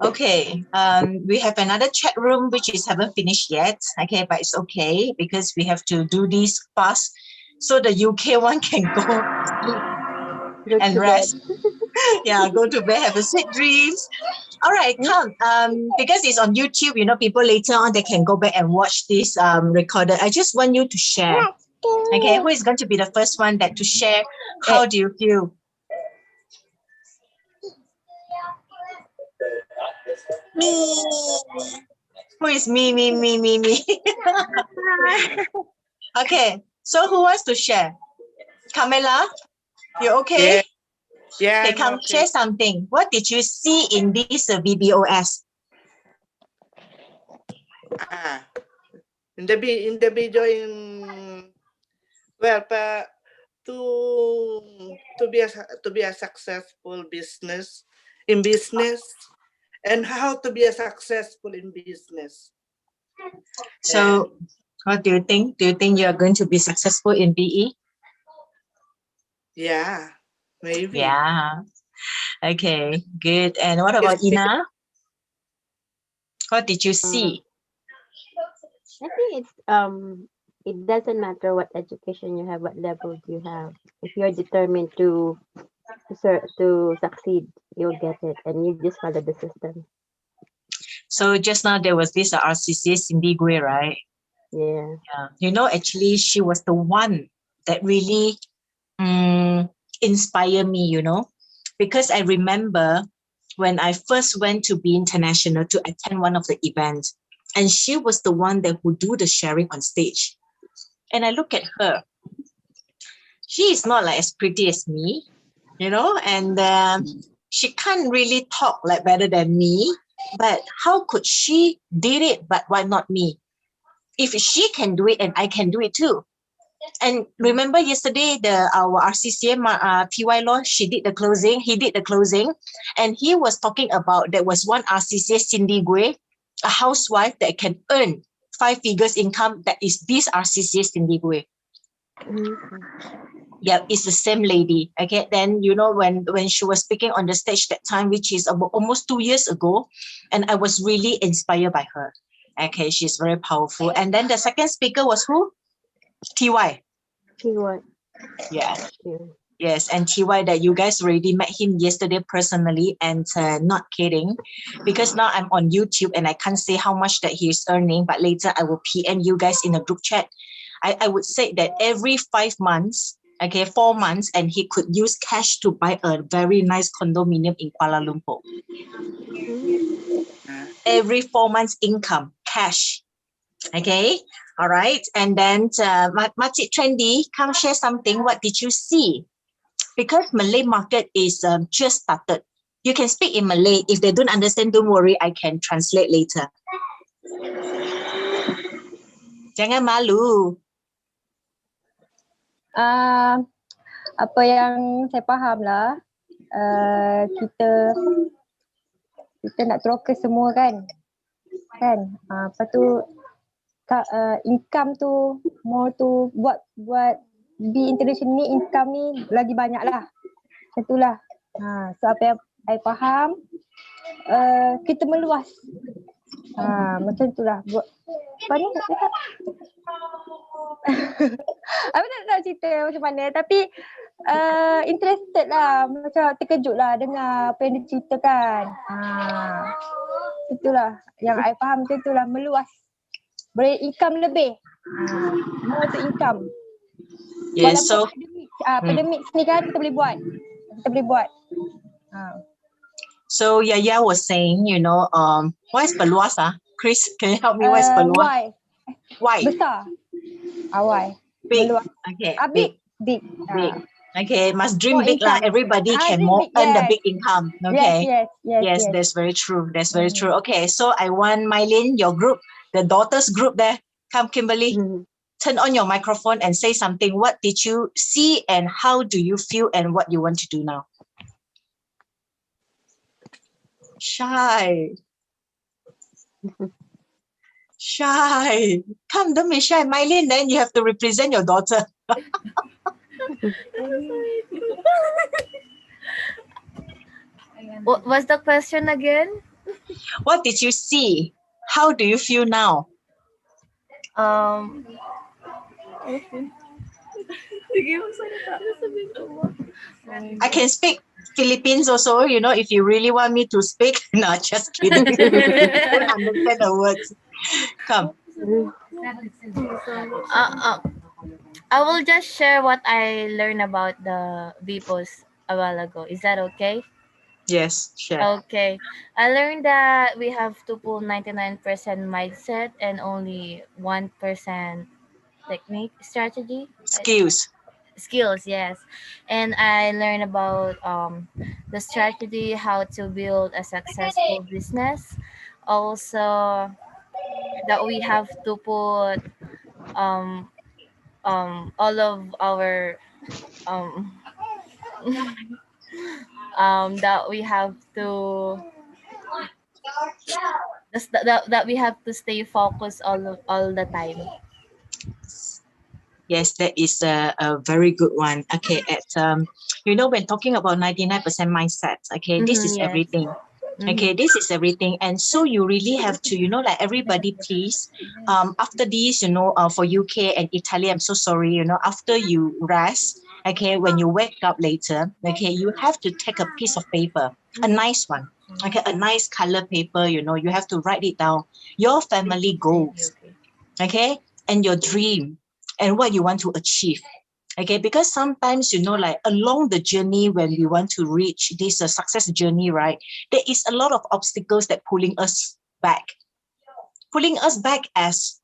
Okay, we have another chat room which is haven't finished yet. Okay, but it's okay because we have to do this fast so the UK one can go sleep and rest. Yeah, go to bed, have a sweet dreams. All right, come. Because it's on YouTube, you know, people later on they can go back and watch this recorded. I just want you to share. Okay, who is going to be the first one that to share? How do you feel? Me. Who is me? Okay, so who wants to share? Camilla, you okay? Yeah. Okay, come share something. What did you see in this VBOS? In the video, to be a successful business and how to be a successful in business. So, what do you think? Do you think you are going to be successful in BE? Yeah, maybe. Yeah. Okay, good. And what about Ina? What did you see? I think it's it doesn't matter what education you have, what level you have. If you're determined to succeed, you'll get it, and you just follow the system. So just now there was this RCCA Cindy Gui, right? Yeah. You know, actually she was the one that really inspired me, you know, because I remember when I first went to Be International to attend one of the events, and she was the one that would do the sharing on stage. And I look at her. She is not like as pretty as me, you know, and she can't really talk like better than me. But how could she did it, but why not me? If she can do it and I can do it too. And remember yesterday, our RCCA PY law, he did the closing, and he was talking about there was one RCCA Cindy Gui, a housewife that can earn 5 figures income. That is this RCCA Cindy Gui. Yeah, it's the same lady. Okay, then you know when she was speaking on the stage that time, which is about almost 2 years ago, and I was really inspired by her. Okay, she's very powerful. And then the second speaker was who? TY. Yeah. Yes, and TY that you guys already met him yesterday personally, and not kidding, because now I'm on YouTube and I can't say how much that he's earning, but later I will PM you guys in a group chat. I would say that every 5 months, okay, 4 months, and he could use cash to buy a very nice condominium in Kuala Lumpur. Every 4 months income, cash. Okay, all right. And then Makcik Trendy, come share something. What did you see? Because Malay market is just started. You can speak in Malay. If they don't understand, don't worry. I can translate later. Jangan malu. Apa yang saya faham lah, kita nak troker semua kan. Lepas tu income tu more tu buat Be International ni income ni lagi banyak lah. Macam tu lah. So apa yang saya faham, kita meluas. Macam tu lah. Buat apa ni nak cakap? Aku tak nak cerita macam mana, tapi interested lah, macam terkejut lah dengar apa yang dia ceritakan. Itulah yang I faham, itulah meluas, boleh income lebih, more to income. Yes, so pandemic ni kan kita boleh buat. So Yaya was saying, you know, what is peluas? Chris, can you help me? What is peluas? Why? Besar. Why? Big. Meluas. Okay. Big. Okay, must dream big lah. Everybody can earn the big income. Okay. Yes, that's very true. That's very true. Okay, so I want Mylene, your group, the daughters group there. Come, Kimberly. Turn on your microphone and say something. What did you see and how do you feel and what you want to do now? Shy. Come, don't be shy. Mylene, then you have to represent your daughter. What was the question again? What did you see? How do you feel now? Um, I can speak Philippines also, you know, if you really want me to speak. No, just kidding. Don't understand the words. Come. I will just share what I learned about the VPOS a while ago. Is that okay? Yes, sure. Okay. I learned that we have to pull 99% mindset and only 1% technique strategy. Skills. Skills, yes. And I learned about the strategy, how to build a successful business. Also, that we have to put um, all of our um, that we have to that we have to stay focused all the time. Yes, that is a very good one. Okay, you know, when talking about 99% mindset, okay, this is Yes. everything. Okay, this is everything. And so you really have to, you know, like everybody, please, after this, you know, for UK and Italy, I'm so sorry, you know, after you rest, okay, when you wake up later, okay, you have to take a piece of paper, a nice one, okay, a nice color paper, you know, you have to write it down, your family goals, okay, and your dream and what you want to achieve. Okay, because sometimes, you know, like along the journey when we want to reach this success journey, right, there is a lot of obstacles that pulling us back as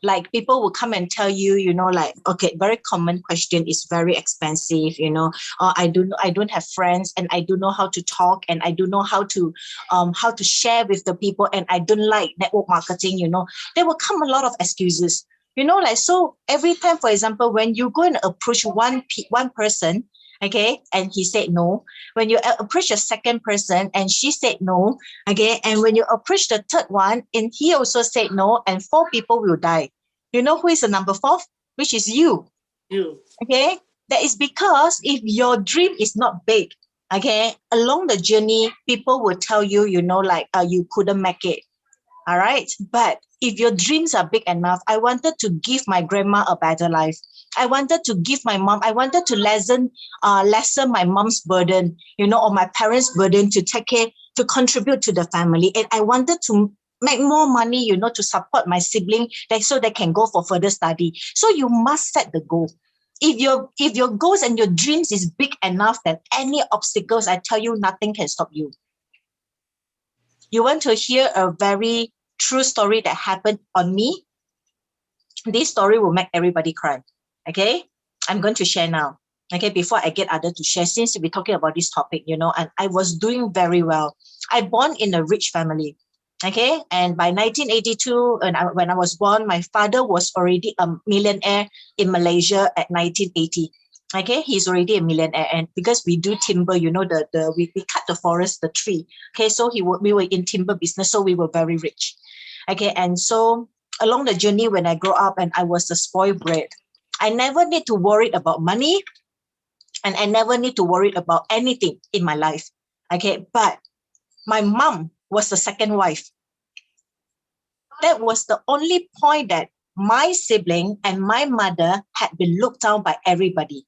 like people will come and tell you, you know, like, okay, very common question is very expensive, you know, I don't have friends and I don't know how to talk and I don't know how to share with the people and I don't like network marketing, you know, there will come a lot of excuses, you know, like, so every time, for example, when you go and approach one person, okay, and he said no, when you approach a second person and she said no, okay, and when you approach the third one and he also said no, and 4 people will die. You know who is the number 4? Which is you. You. Okay, that is because if your dream is not big, okay, along the journey people will tell you, you know, like you couldn't make it. All right, but if your dreams are big enough, I wanted to give my grandma a better life. I wanted to give my mom, I wanted to lessen my mom's burden, you know, or my parents' burden, to take care, to contribute to the family. And I wanted to make more money, you know, to support my sibling so they can go for further study. So you must set the goal. If your goals and your dreams is big enough, that any obstacles, I tell you, nothing can stop you. You want to hear a very true story that happened on me? This story will make everybody cry. Okay, I'm going to share now. Okay, before I get others to share, since we're talking about this topic, you know, and I was doing very well. I born in a rich family. Okay, and by 1982, when I was born, my father was already a millionaire in Malaysia at 1980. Okay, he's already a millionaire, and because we do timber, you know, we cut the forest, the tree. Okay, so we were in timber business, so we were very rich. Okay, and so along the journey when I grew up and I was a spoiled brat, I never need to worry about money, and I never need to worry about anything in my life. Okay, but my mom was the second wife. That was the only point that my sibling and my mother had been looked down by everybody,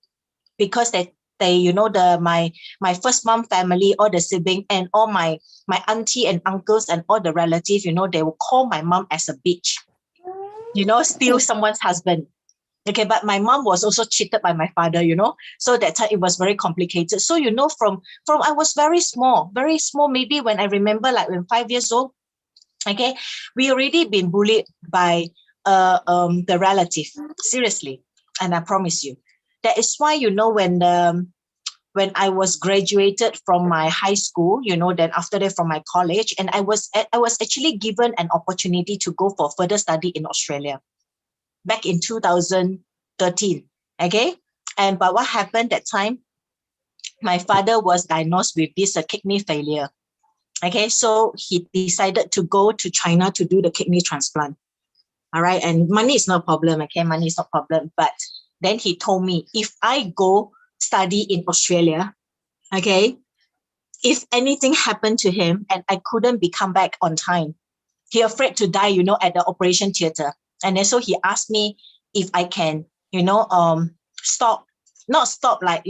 because they you know, my first mom family, all the sibling and all my auntie and uncles and all the relatives, you know, they will call my mom as a bitch, you know, steal someone's husband. Okay, but my mom was also cheated by my father, you know, so that time it was very complicated. So, you know, from I was very small, maybe when I remember, like when 5 years old, okay, we already been bullied by the relative, seriously. And I promise you, that is why, you know, when I was graduated from my high school, you know, then after that from my college, and I was actually given an opportunity to go for further study in Australia back in 2013. Okay, and but what happened that time? My father was diagnosed with this kidney failure. Okay, so he decided to go to China to do the kidney transplant. All right, and money is no problem. Okay, money is no problem. But then he told me, if I go study in Australia, okay, if anything happened to him and I couldn't be come back on time, he afraid to die, at the operation theater. And then so he asked me if I can, not stop, like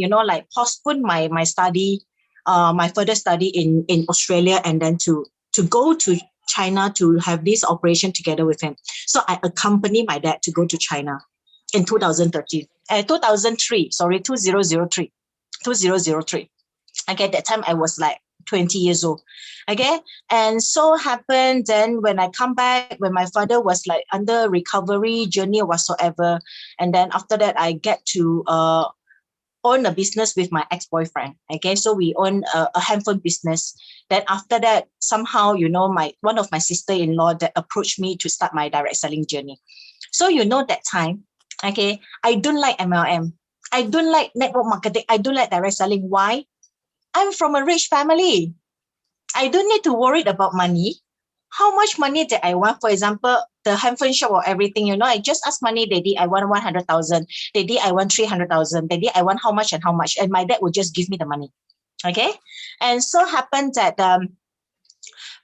postpone my study, my further study in Australia, and then to go to China to have this operation together with him. So I accompanied my dad to go to China in 2003. Okay, that time I was like 20 years old. Okay, and so happened then when I come back, when my father was like under recovery journey or whatsoever, and then after that I get to own a business with my ex-boyfriend. Okay, so we own a handphone business. Then after that, somehow, one of my sister-in-law that approached me to start my direct selling journey. So that time, okay, I don't like MLM. I don't like network marketing. I don't like direct selling. Why? I'm from a rich family. I don't need to worry about money. How much money that I want? For example, the handphone shop or everything, I just ask money, Daddy, I want 100,000. Daddy, I want 300,000. Daddy, I want how much and how much. And my dad would just give me the money. Okay. And so happened that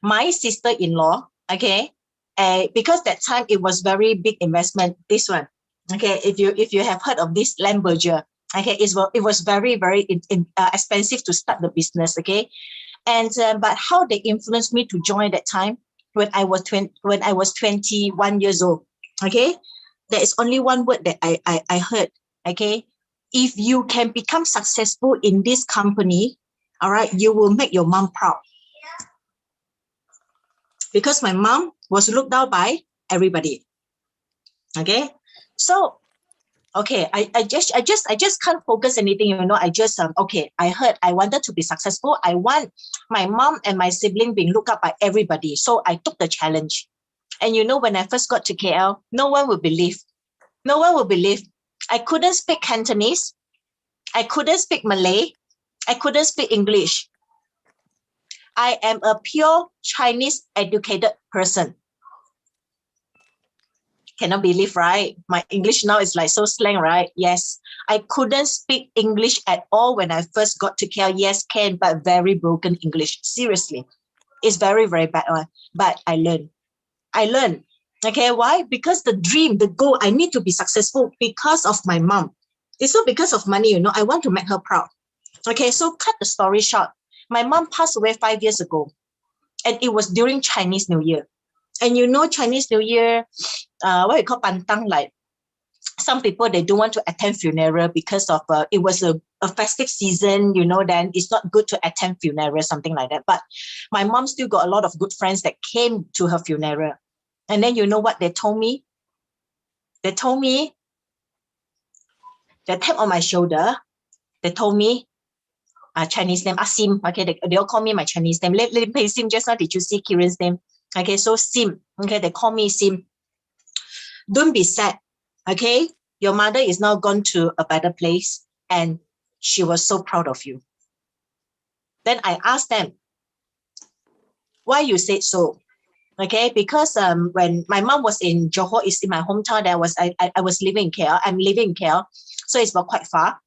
my sister-in-law, okay, because that time it was very big investment, this one. Okay, if you have heard of this land merger, okay, it was very, very expensive to start the business, okay. And but how they influenced me to join that time when I was 21 years old, okay, there is only one word that I heard, okay. If you can become successful in this company, all right, you will make your mom proud. Because my mom was looked down by everybody. Okay, so okay, I just can't focus anything, I just okay, I heard I wanted to be successful. I want my mom and my sibling being looked up by everybody. So I took the challenge. And when I first got to KL, no one would believe. No one would believe. I couldn't speak Cantonese. I couldn't speak Malay. I couldn't speak English. I am a pure Chinese educated person. Cannot believe, right? My English now is like so slang, right? Yes. I couldn't speak English at all when I first got to KL. Yes, can, but very broken English. Seriously. It's very, very bad one. But I learned. Okay, why? Because the dream, the goal, I need to be successful because of my mom. It's not because of money, I want to make her proud. Okay, so cut the story short. My mom passed away 5 years ago. And it was during Chinese New Year. And Chinese New Year, what you call pantang, like some people, they don't want to attend funeral because of it was a festive season, then it's not good to attend funeral, something like that. But my mom still got a lot of good friends that came to her funeral. And then what they told me? They told me, they tapped on my shoulder. They told me, Chinese name, Sim. Okay, they all call me my Chinese name. Let me Sim. Just now, did you see Kieran's name? Okay, so Sim. Okay, they call me Sim. Don't be sad. Okay, your mother is now gone to a better place, and she was so proud of you. Then I asked them, why you said so? Okay, because when my mom was in Johor, it's in my hometown. I was living in KL. I'm living in KL, so it's quite far.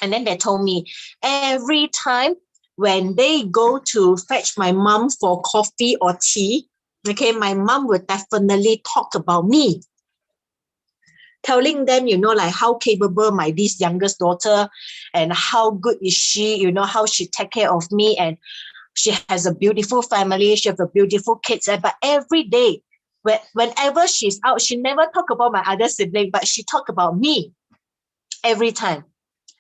And then they told me every time when they go to fetch my mom for coffee or tea, okay, my mom would definitely talk about me, telling them, like how capable this youngest daughter, and how good is she, how she take care of me, and she has a beautiful family, she has a beautiful kids. But every day, whenever she's out, she never talk about my other sibling, but she talk about me every time.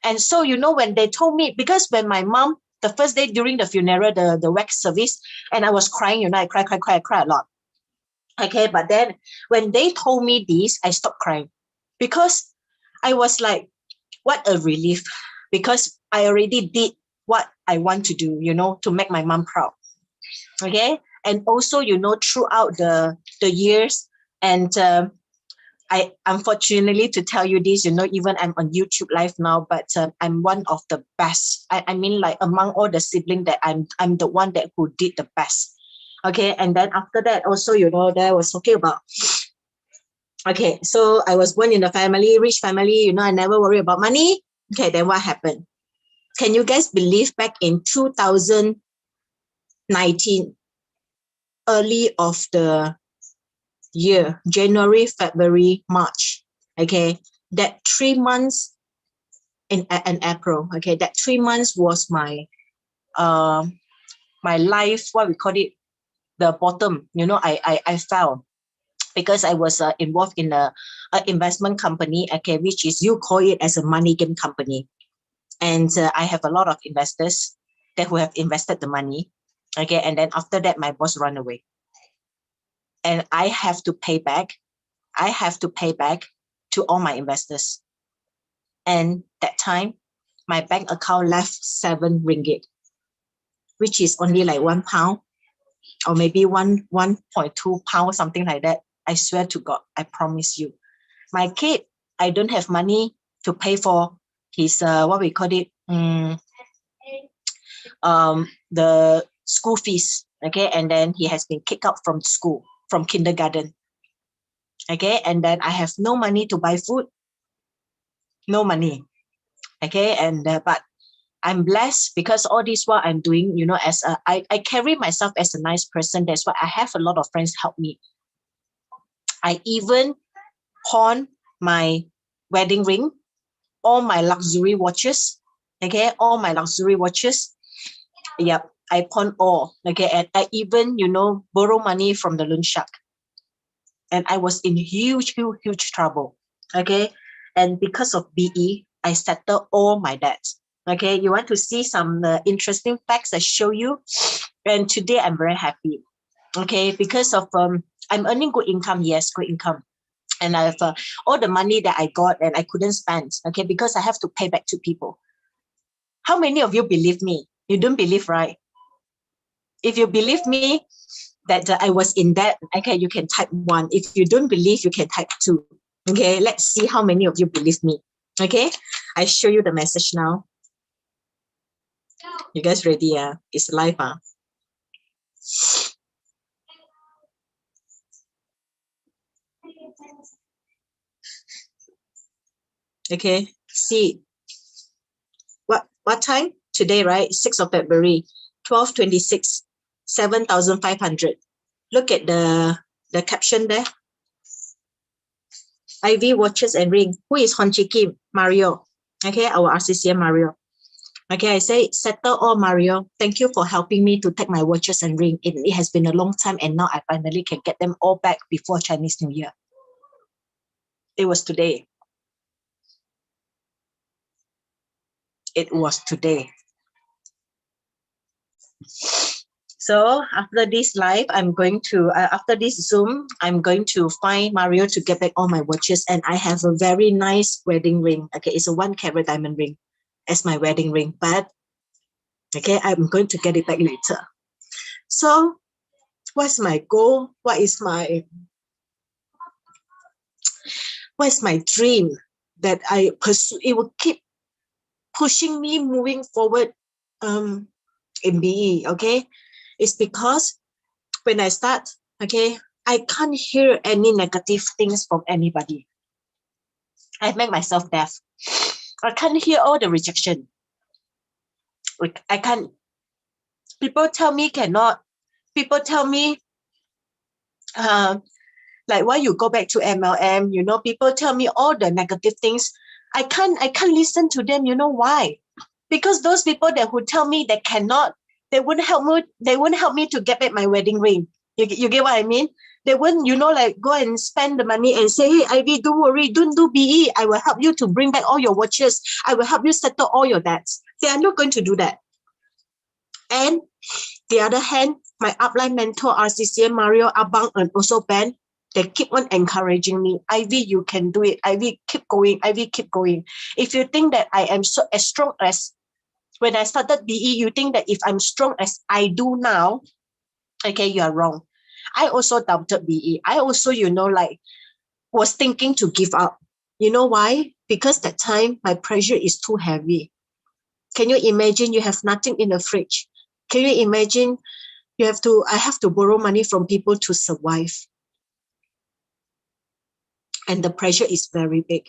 And so, when they told me, because when my mom, the first day during the funeral, the wax service, and I was crying, I cry a lot. Okay, but then when they told me this, I stopped crying because I was like, what a relief, because I already did what I want to do, to make my mom proud. Okay. And also, throughout the years, and I unfortunately to tell you this, even I'm on YouTube live now, but I'm one of the best. I mean, like among all the siblings, that I'm the one that who did the best. Okay. And then after that also, there was talking about, okay, so I was born in a family, rich family, I never worry about money. Okay, then what happened? Can you guys believe back in 2000, 19, early of the year, January, February, March. Okay, that 3 months in April. Okay, that 3 months was my my life, what we call it, the bottom. You know, I fell because I was involved in a investment company. Okay, which is, you call it as a money game company, and I have a lot of investors that who have invested the money. Okay, and then after that, my boss ran away, and I have to pay back. I have to pay back to all my investors. And that time, my bank account left 7 ringgit, which is only like £1 or maybe 1.2 pounds, something like that. I swear to God, I promise you. My kid, I don't have money to pay for his what we call it, the school fees. Okay, and then he has been kicked out from school, from kindergarten. Okay, and then I have no money to buy food, no money. Okay, and but I'm blessed because all this while I'm doing, you know, I carry myself as a nice person. That's why I have a lot of friends help me. I even pawn my wedding ring, all my luxury watches. Okay, all my luxury watches. Yep, I pawn all. Okay, and I even, you know, borrow money from the loan shark. And I was in huge trouble. Okay, and because of BE, I settled all my debts. Okay, you want to see some interesting facts I show you, and today I'm very happy. Okay, because of I'm earning good income. Yes, good income, and I have all the money that I got and I couldn't spend. Okay, because I have to pay back to people. How many of you believe me? You don't believe, right? If you believe me that I was in debt, okay, you can type 1. If you don't believe, you can type 2. Okay, let's see how many of you believe me. Okay, I show you the message now. You guys ready? It's live. Okay, see what time today, right? 6th of February, 12:26, 7,500. Look at the caption there. IV watches and ring. Who is Hon Chi Kim? Mario. Okay, our RCCM Mario. Okay, I say, settle all, Mario. Thank you for helping me to take my watches and ring. It has been a long time, and now I finally can get them all back before Chinese New Year. It was today. It was today. So after this live, I'm going to, after this Zoom, I'm going to find Mario to get back all my watches. And I have a very nice wedding ring. Okay, it's a 1 carat diamond ring as my wedding ring. But, okay, I'm going to get it back later. So what's my goal? What's my dream that I pursue? It will keep pushing me moving forward in BE, okay? It's because when I start, okay, I can't hear any negative things from anybody. I make myself deaf. I can't hear all the rejection. I can't. People tell me cannot. People tell me, like, why you go back to MLM? You know, people tell me all the negative things. I can't listen to them. You know why? Because those people that who tell me they cannot, they wouldn't help me. They wouldn't help me to get back my wedding ring. You get what I mean? They wouldn't, you know, like go and spend the money and say, hey, Ivy, don't worry, don't do BE. I will help you to bring back all your watches. I will help you settle all your debts. They are not going to do that. And the other hand, my upline mentor, RCCM Mario, Abang, and also Ben, they keep on encouraging me. Ivy, you can do it. Ivy, keep going. Ivy, keep going. If you think that I am so as strong as when I started BE, you think that if I'm strong as I do now, okay, you are wrong. I also doubted BE. I also, you know, like was thinking to give up. You know why? Because that time my pressure is too heavy. Can you imagine you have nothing in the fridge? Can you imagine I have to borrow money from people to survive? And the pressure is very big.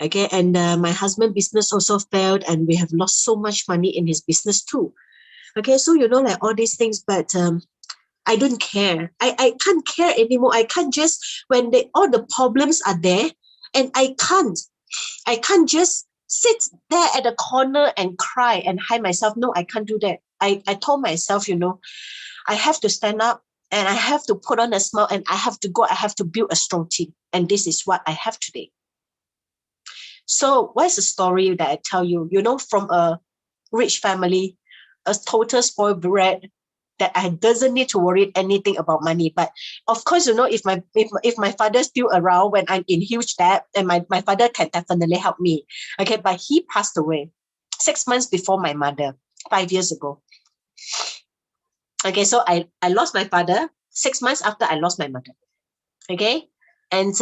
Okay, and my husband's business also failed, and we have lost so much money in his business too. Okay, so like all these things, but I don't care. I can't care anymore. I can't just when all the problems are there, and I can't just sit there at the corner and cry and hide myself. No, I can't do that. I told myself, I have to stand up and I have to put on a smile and I have to go. I have to build a strong team. And this is what I have today. So what's the story that I tell you? From a rich family, a total spoiled brat, that I doesn't need to worry anything about money. But of course, if my father's still around when I'm in huge debt, and my father can definitely help me. Okay, but he passed away 6 months before my mother, 5 years ago. Okay, so I lost my father 6 months after I lost my mother. Okay, and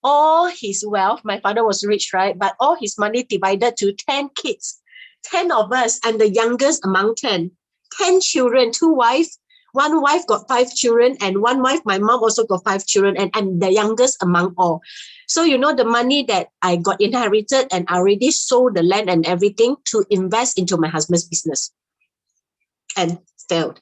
all his wealth, my father was rich, right? But all his money divided to 10 kids, 10 of us. I'm the youngest among 10. 10 children, 2 wives. One wife got 5 children, and one wife, my mom also got 5 children, and I'm the youngest among all. So, the money that I got inherited, and I already sold the land and everything to invest into my husband's business, and failed.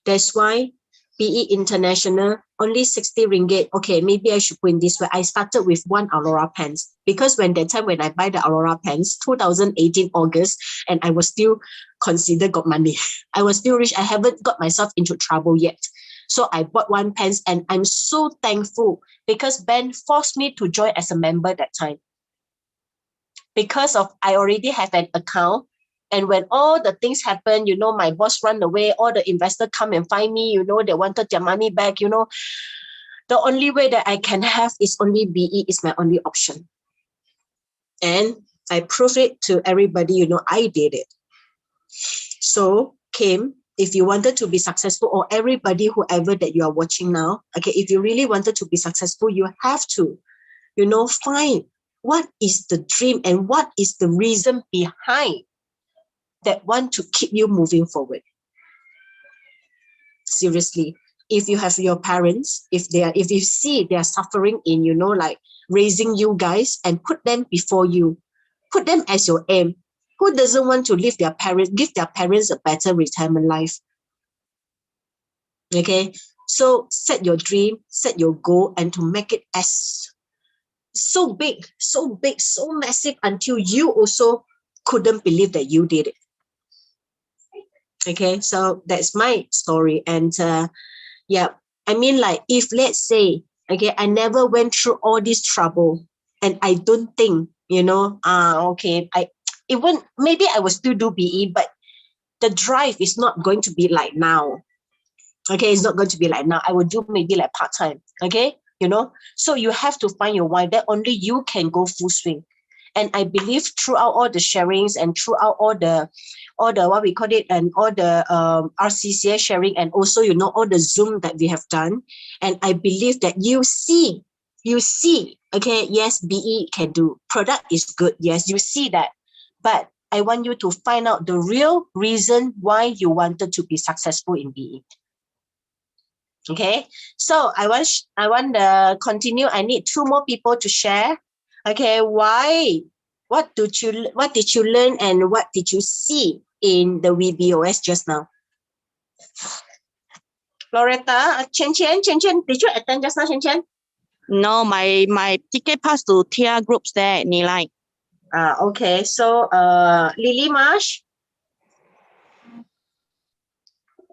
That's why PE International, only 60 ringgit. Okay, maybe I should put in this way. I started with 1 Aurora pants, because when I buy the Aurora pants, 2018 August, and I was still considered got money. I was still rich. I haven't got myself into trouble yet. So I bought 1 pants, and I'm so thankful because Ben forced me to join as a member that time. Because I already have an account. And when all the things happen, my boss run away, all the investors come and find me, they wanted their money back, the only way that I can have is only BE is my only option. And I proved it to everybody, I did it. So Kim, if you wanted to be successful, or everybody, whoever that you are watching now, okay, if you really wanted to be successful, you have to, find what is the dream and what is the reason behind that want to keep you moving forward. Seriously, if you have your parents, if you see they are suffering in, like raising you guys, and put them before you, put them as your aim. Who doesn't want to give their parents a better retirement life? Okay, so set your dream, set your goal, and to make it as so big, so massive, until you also couldn't believe that you did it. Okay, so that's my story. And I mean, like, if let's say, okay, I never went through all this trouble, and I don't think, okay, maybe I will still do BE, but the drive is not going to be like now. Okay, it's not going to be like now. I will do maybe like part-time. Okay, so you have to find your why, that only you can go full swing. And I believe throughout all the sharings and throughout all the what we call it, and all the RCCA sharing, and also all the Zoom that we have done, and I believe that you see, okay, yes, BE can do, product is good, yes, you see that, but I want you to find out the real reason why you wanted to be successful in BE. Okay, so I want to continue. I need 2 more people to share. Okay, why? What did you learn, and what did you see in the VBOS just now? Loretta, Chen, did you attend just now, Chen? No, my ticket passed to tier groups there, Nilai. Okay, so Lily Marsh.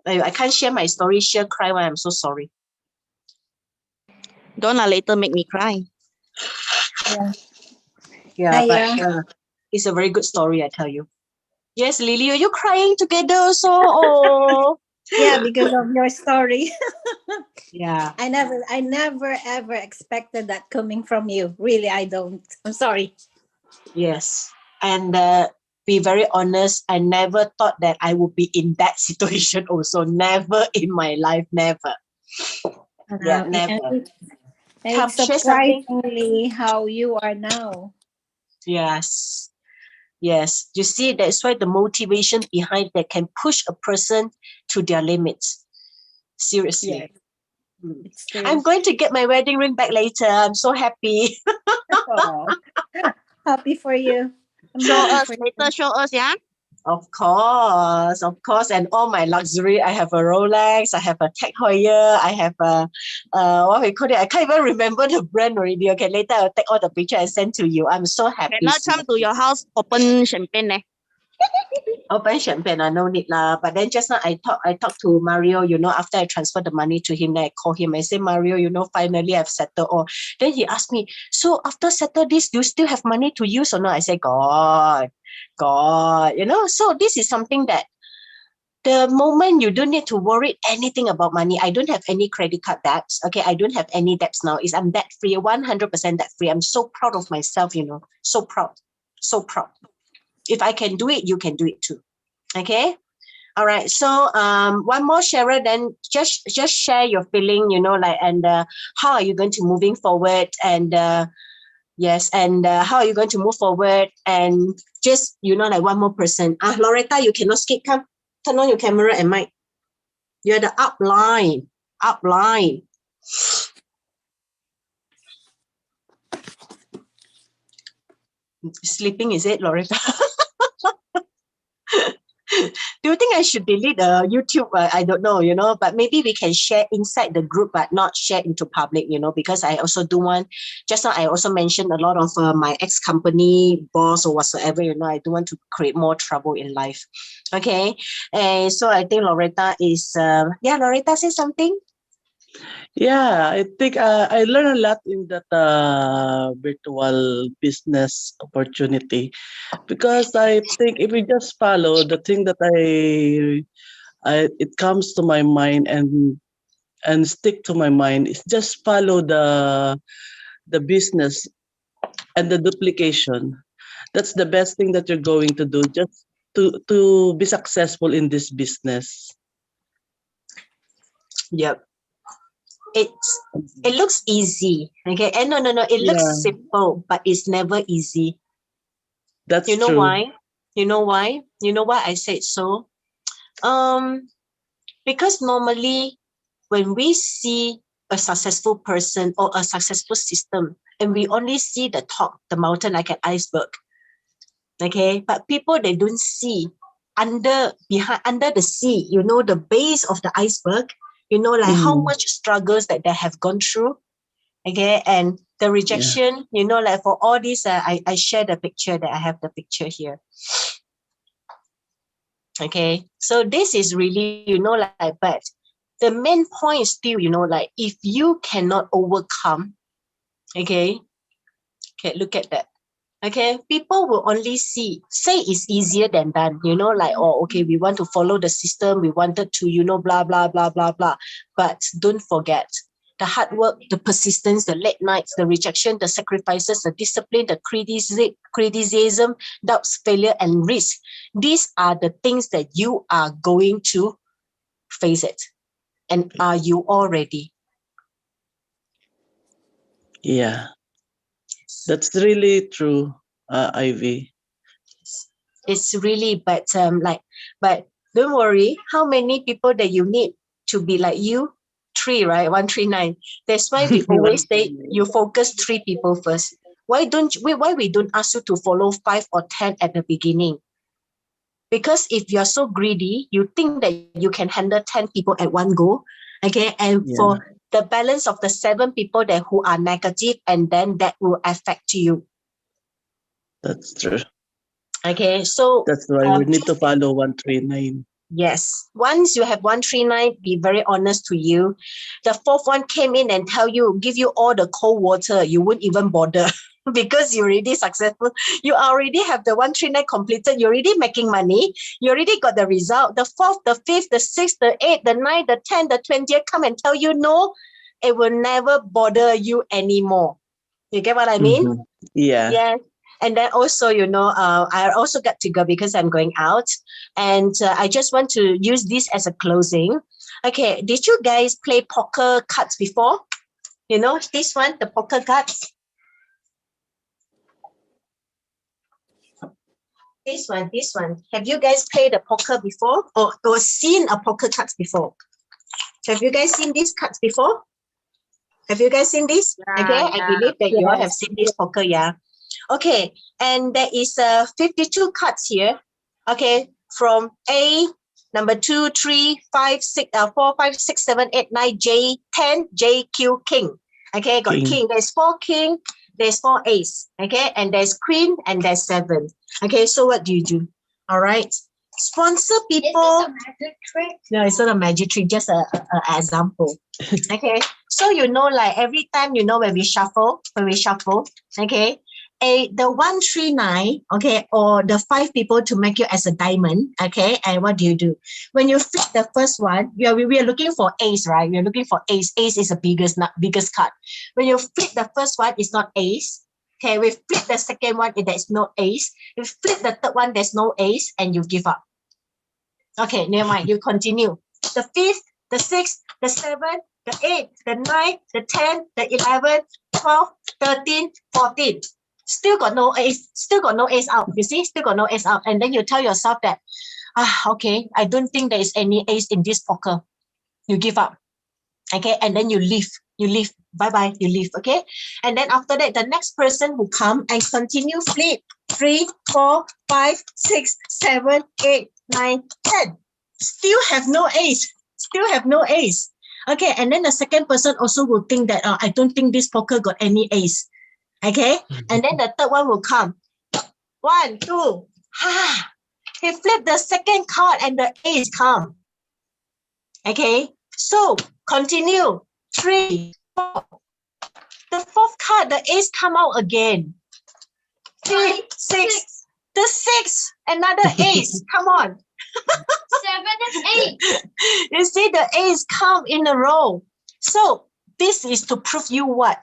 I can't share my story, share cry when I'm so sorry. Don't later make me cry. Yeah, but it's a very good story, I tell you. Yes, Lily, are you crying together also? Oh. Yeah, because of your story. Yeah. I never ever expected that coming from you. Really, I don't. I'm sorry. Yes. And be very honest, I never thought that I would be in that situation also. Never in my life, never. Yeah, never. And Come, it's share something. surprisingly how you are now. Yes. Yes. You see, that's why the motivation behind that can push a person to their limits. Seriously. Yes. It's true. I'm going to get my wedding ring back later. I'm so happy. Oh, happy for you. I'm Show happy us for later, show us, yeah? Of course, of course, and all my luxury. I have a Rolex, I have a Tag Heuer, I have a what we call it. I can't even remember the brand already. Okay, later I'll take all the picture and send to you. I'm so happy. Cannot come to your house, open champagne. Open champagne, no need lah. But then just now I talked to Mario, after I transferred the money to him, then I call him. I say, Mario, finally I've settled all. Then he asked me, so after settle this, do you still have money to use or not? I say, God, so this is something that the moment you don't need to worry anything about money. I don't have any credit card debts. Okay, I don't have any debts now. I'm debt free, 100% debt free. I'm so proud of myself, so proud, so proud. If I can do it, you can do it too. Okay. All right. So one more, Cheryl, then just share your feeling, and how are you going to moving forward? And yes, and how are you going to move forward? And just, like one more person. Loretta, you cannot skip. Come, turn on your camera and mic. You're the upline. Sleeping, is it, Loretta? Do you think I should delete the YouTube? I don't know, but maybe we can share inside the group, but not share into public, because I also do want, just now I also mentioned a lot of my ex-company boss or whatsoever, I don't want to create more trouble in life. Okay. And so I think Loretta is, Loretta, say something. Yeah, I think I learned a lot in that virtual business opportunity, because I think if we just follow the thing that it comes to my mind and stick to my mind, is just follow the business and the duplication. That's the best thing that you're going to do, just to be successful in this business. Yep. It looks easy, okay? And no, it looks simple, but it's never easy. That's you know true. why? You know why? You know why I said so? Because normally when we see a successful person or a successful system, and we only see the top, the mountain, like an iceberg, okay? But people, they don't see under the sea, the base of the iceberg, how much struggles that they have gone through, okay? And the rejection, like for all this, I share the picture that I have the picture here. Okay, so this is really, but the main point is still, if you cannot overcome, okay, look at that. Okay, people will only say it's easier than done, okay, we want to follow the system, we wanted to, blah, blah, blah, blah, blah. But don't forget the hard work, the persistence, the late nights, the rejection, the sacrifices, the discipline, the criticism, doubts, failure, and risk. These are the things that you are going to face it. And are you all ready? Yeah. That's really true, Ivy. It's really, but don't worry. How many people that you need to be like you? 3, right? 139. That's why we always say you focus 3 people first. Why we don't ask you to follow 5 or 10 at the beginning? Because if you're so greedy, you think that you can handle 10 people at one go. Okay. And for the balance of the 7 people that who are negative, and then that will affect you. That's true. Okay. So that's why we need to follow 139. Yes. Once you have 139, be very honest to you. The 4th one came in and give you all the cold water. You wouldn't even bother because you're already successful. You already have the 139 completed. You're already making money. You already got the result. The 4th, the 5th, the 6th, the 8th, the 9th, the 10th, the 20th come and tell you, no, it will never bother you anymore. You get what I mean? Mm-hmm. Yeah. Yes. And then also, I also got to go because I'm going out. And I just want to use this as a closing. Okay, did you guys play poker cards before? This one, the poker cards. This one. Have you guys played a poker before or seen a poker cards before? Have you guys seen these cards before? Have you guys seen this? Okay, I believe that you all have seen this poker, yeah. Okay, and there is 52 cards here. Okay, from A, number 2, 3, 5, 6, 4, 5, 6, 7, 8, 9, J, 10, J, Q, king. Okay, got King. king. There's 4 king, there's 4 ace. Okay, and there's queen and there's 7. Okay, so what do you do? All right. Sponsor people. magic trick? No, it's not a magic trick, just a example. Okay, so you know, like every time, you know, when we shuffle, okay, the 139, okay, or the 5 people to make you as a diamond, okay, and what do you do? When you flip the first one, we are looking for ace, right? We are looking for ace. Ace is the biggest card. When you flip the first one, it's not ace. Okay, we flip the second one, there's no ace. You flip the third one, there's no ace, and you give up. Okay, never mind. You continue. The 5th, the 6th, the 7th, the 8th, the 9th, the 10th, the 11th, 12th, 13th, 14th. Still got no ace. Still got no ace out. You see, still got no ace out. And then you tell yourself that, okay, I don't think there is any ace in this poker. You give up. Okay, and then you leave. You leave. Bye-bye. You leave. Okay. And then after that, the next person will come and continue flip. 3, 4, 5, 6, 7, 8, 9, 10. Still have no ace. Still have no ace. Okay, and then the second person also will think that I don't think this poker got any ace. Okay, and then the third one will come. 1, 2. He flipped the second card and the ace come. Okay, so continue. 3, 4. The 4th card, the ace come out again. 5, 6. The 6th, another ace. Come on. 7 and 8. You see, the ace come in a row. So this is to prove you what?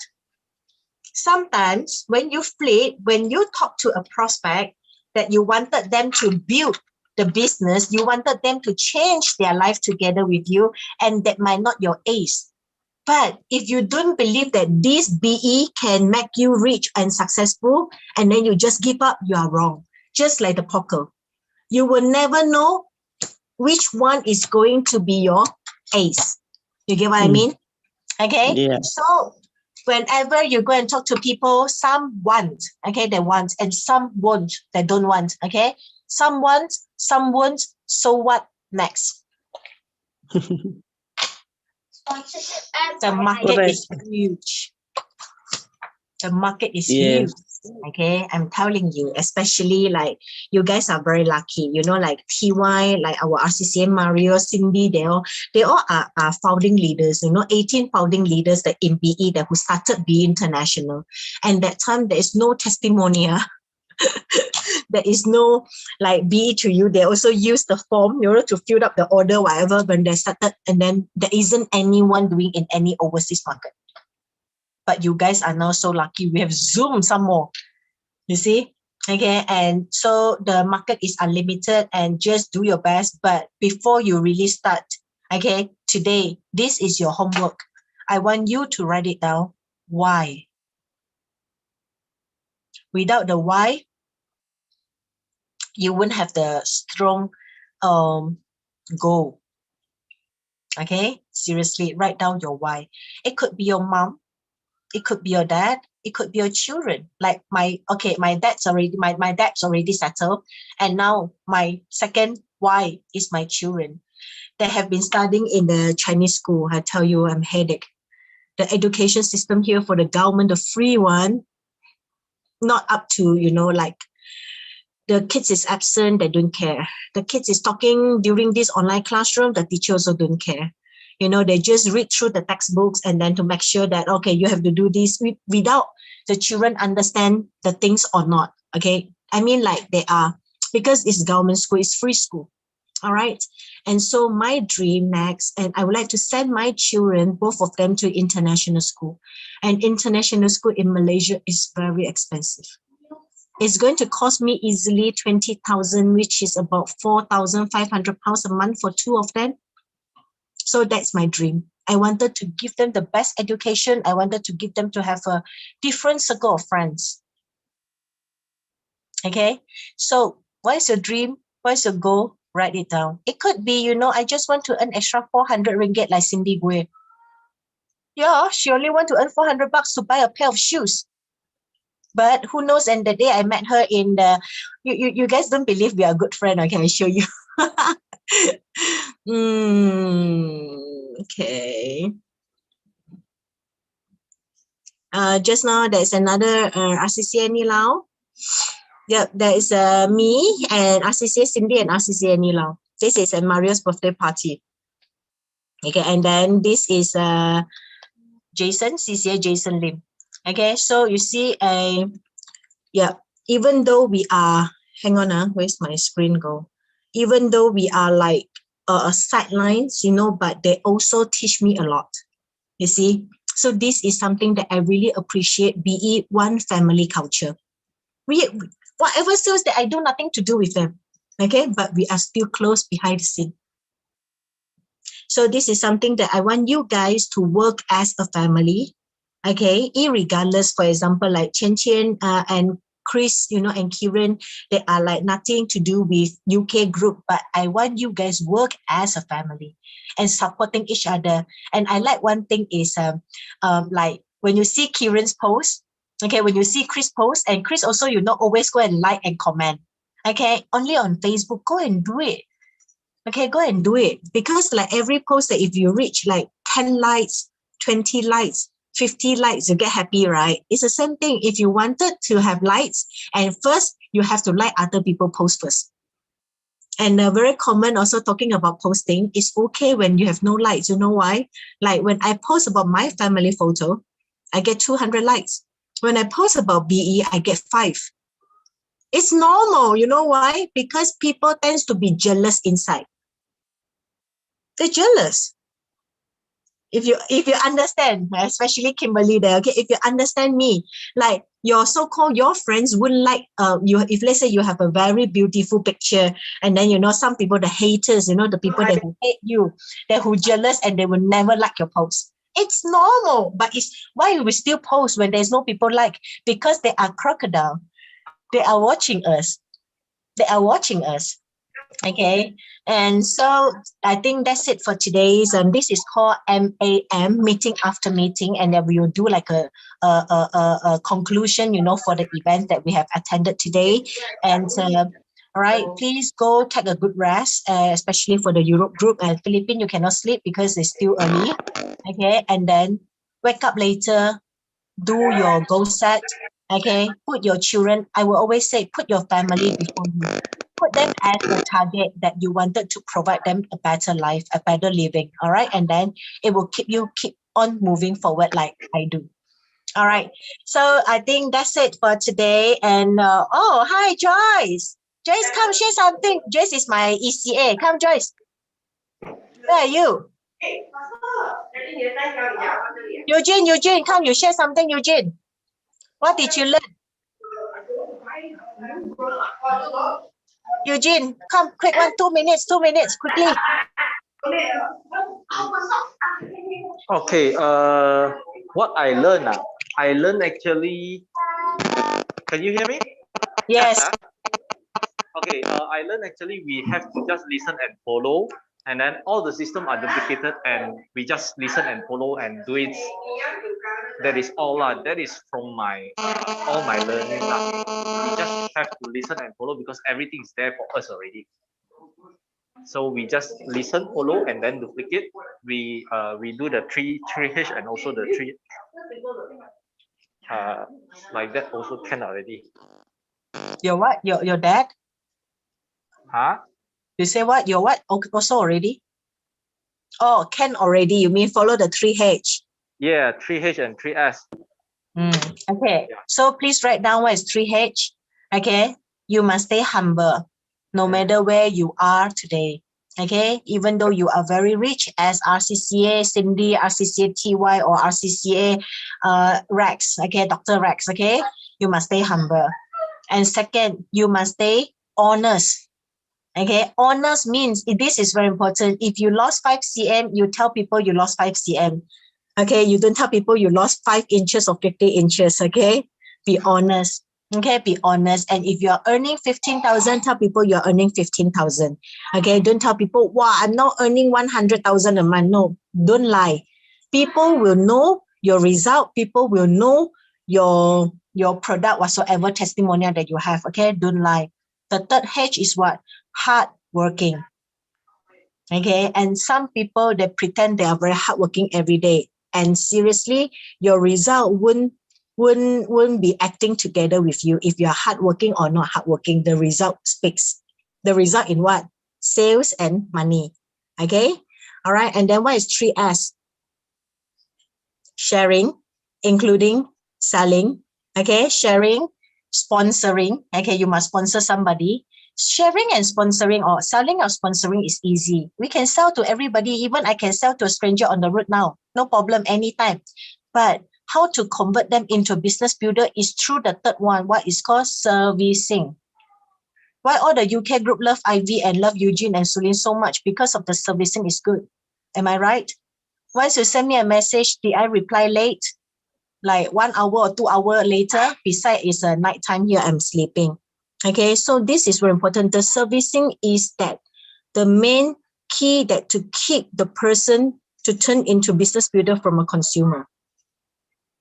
Sometimes when you flip, when you talk to a prospect that you wanted them to build the business, you wanted them to change their life together with you, and that might not your ace. But if you don't believe that this BE can make you rich and successful, and then you just give up, you are wrong. Just like the poker. You will never know which one is going to be your ace. You get what I mean? Okay? Yeah. So whenever you go and talk to people, some want, okay, they want, and some won't, they don't want, okay? Some want, some won't, so what next? The market is huge. The market is huge. Okay, I'm telling you, especially like you guys are very lucky. You know, like TY, like our RCCA, Mario, Cindy, they all are founding leaders. You know, 18 founding leaders that in BE that who started BE International, and that time there is no testimonial. There is no like BE to you. They also use the form, you know, to fill up the order, whatever, when they started, and then there isn't anyone doing in any overseas market. But you guys are now so lucky. We have Zoom some more. You see? Okay. And so the market is unlimited, and just do your best. But before you really start, okay, today, this is your homework. I want you to write it down. Why? Without the why, you won't have the strong goal. Okay? Seriously, write down your why. It could be your mom. It could be your dad. It could be your children. Like my dad's already settled. And now my second why is my children. They have been studying in the Chinese school. I tell you, I'm headache. The education system here for the government, the free one, not up to, you know, like the kids is absent, they don't care. The kids is talking during this online classroom, the teacher also don't care. You know, they just read through the textbooks and then to make sure that, okay, you have to do this without the children understand the things or not. Okay. I mean, like they are, because it's government school, it's free school. All right. And so my dream next, and I would like to send my children, both of them, to international school. And international school in Malaysia is very expensive. It's going to cost me easily 20,000, which is about 4,500 pounds a month for 2 of them. So that's my dream. I wanted to give them the best education. I wanted to give them to have a different circle of friends. Okay. So what is your dream? What is your goal? Write it down. It could be, you know, I just want to earn extra 400 ringgit like Cindy Gui. Yeah, she only want to earn 400 bucks to buy a pair of shoes. But who knows? And the day I met her in the, you guys don't believe we are good friends. Okay, I show you. Okay. Just now there's another RCCA Nilau. Yep, there is me and RCCA Cindy and RCCA Nilau. This is Mario's birthday party. Okay, and then this is Jason, CCA Jason Lim. Okay, so you see yeah, even though we are, hang on, where's my screen go? Even though we are like sidelines, you know, but they also teach me a lot, you see. So this is something that I really appreciate, be it one family culture. Whatever shows that I do nothing to do with them, okay, but we are still close behind the scene. So this is something that I want you guys to work as a family, okay, irregardless, for example, like Chen and Chris, you know, and Kieran, they are like nothing to do with UK group, but I want you guys work as a family and supporting each other. And I like one thing is like when you see Kieran's post, okay, when you see Chris post, and Chris also, you know, always go and like and comment, okay, only on Facebook, go and do it. Okay, go and do it, because like every post that if you reach like 10 likes, 20 likes, 50 likes, you get happy, right? It's the same thing. If you wanted to have likes, and first you have to like other people post first. And very common also talking about posting, it's okay when you have no likes. You know why? Like when I post about my family photo, I get 200 likes. When I post about BE, I get 5. It's normal. You know why? Because people tend to be jealous inside. They're jealous. If you understand, especially Kimberly there, okay, if you understand me, like your so-called your friends wouldn't like you if let's say you have a very beautiful picture, and then you know some people, the haters, you know, the people that who hate you, that who jealous, and they will never like your post. It's normal, but it's why we still post when there's no people like, because they are crocodile. They are watching us. They are watching us. Okay, and so I think that's it for today's. This is called MAM, meeting after meeting, and then we will do like a conclusion, you know, for the event that we have attended today. And all right, please go take a good rest, especially for the Europe group. And Philippines, you cannot sleep because it's still early. Okay, and then wake up later, do your goal set. Okay, put your children. I will always say, put your family before you. Put them as the target that you wanted to provide them a better life, a better living. All right. And then it will keep on moving forward like I do. All right. So I think that's it for today. And oh, hi, Joyce. Joyce, come share something. Joyce is my ECA. Come, Joyce. Where are you? Eugene, come, you share something, Eugene. What did you learn? Eugene, come, quick one, 2 minutes, quickly. Okay, what I learned, I learned actually, can you hear me? Yes. Okay, I learned actually we have to just listen and follow, and then all the systems are duplicated, and we just listen and follow and do it. That is all. That is from my all my learning. We just have to listen and follow because everything is there for us already. So we just listen, follow, and then duplicate. We do the 3H and also the 3 like that also can already. Your what? Your dad? Huh? You say what? Your what? Also already? Oh, can already. You mean follow the 3H? Yeah, 3H and 3S. Okay. Yeah. So please write down what is 3H. Okay. You must stay humble no matter where you are today. Okay. Even though you are very rich as RCCA Cindy, RCCA TY, or RCCA Rex. Okay. Dr. Rex. Okay. You must stay humble. And second, you must stay honest. Okay, honest means this is very important. If you lost 5 cm, you tell people you lost 5 cm. Okay, you don't tell people you lost 5 inches or 50 inches. Okay, be honest. Okay, be honest. And if you are earning 15,000, tell people you are earning 15,000. Okay, don't tell people, wow, I'm not earning 100,000 a month. No, don't lie. People will know your result. People will know your your product, whatsoever testimonial that you have. Okay, don't lie. The third H is what? Hard working. Okay, and some people, they pretend they are very hardworking every day, and seriously, your result wouldn't be acting together with you if you are hardworking or not hardworking. The result speaks. The result in what? Sales and money. Okay, all right. And then what is 3S? Sharing, including selling. Okay, sharing, sponsoring. Okay, you must sponsor somebody. Sharing and sponsoring, or selling or sponsoring, is easy. We can sell to everybody. Even I can sell to a stranger on the road now. No problem, anytime. But how to convert them into a business builder is through the third one, what is called servicing. Why all the UK group love Ivy and love Eugene and Sulin so much? Because of the servicing is good. Am I right? Once you send me a message, did I reply late? Like 1 hour or 2 hours later, besides it's a night time here, I'm sleeping. Okay, so this is very important. The servicing is that the main key that to keep the person to turn into business builder from a consumer.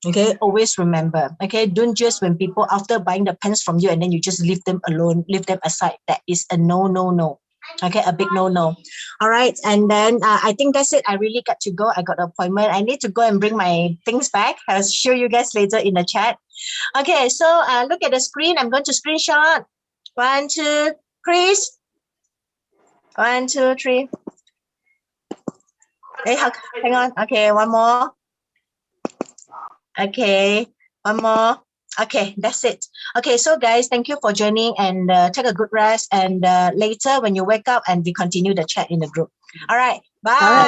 Okay, always remember. Okay, don't just when people after buying the pens from you and then you just leave them alone, leave them aside. That is a no. Okay, a big no. All right, and then I think that's it. I really got to go. I got an appointment. I need to go and bring my things back. I'll show you guys later in the chat. Okay, so look at the screen. I'm going to screenshot. 1, 2, Chris. 1, 2, 3. Hey, hang on. Okay, one more. Okay, one more. Okay, that's it. Okay, so guys, thank you for joining, and take a good rest. And later when you wake up, and we continue the chat in the group. All right, bye. All right.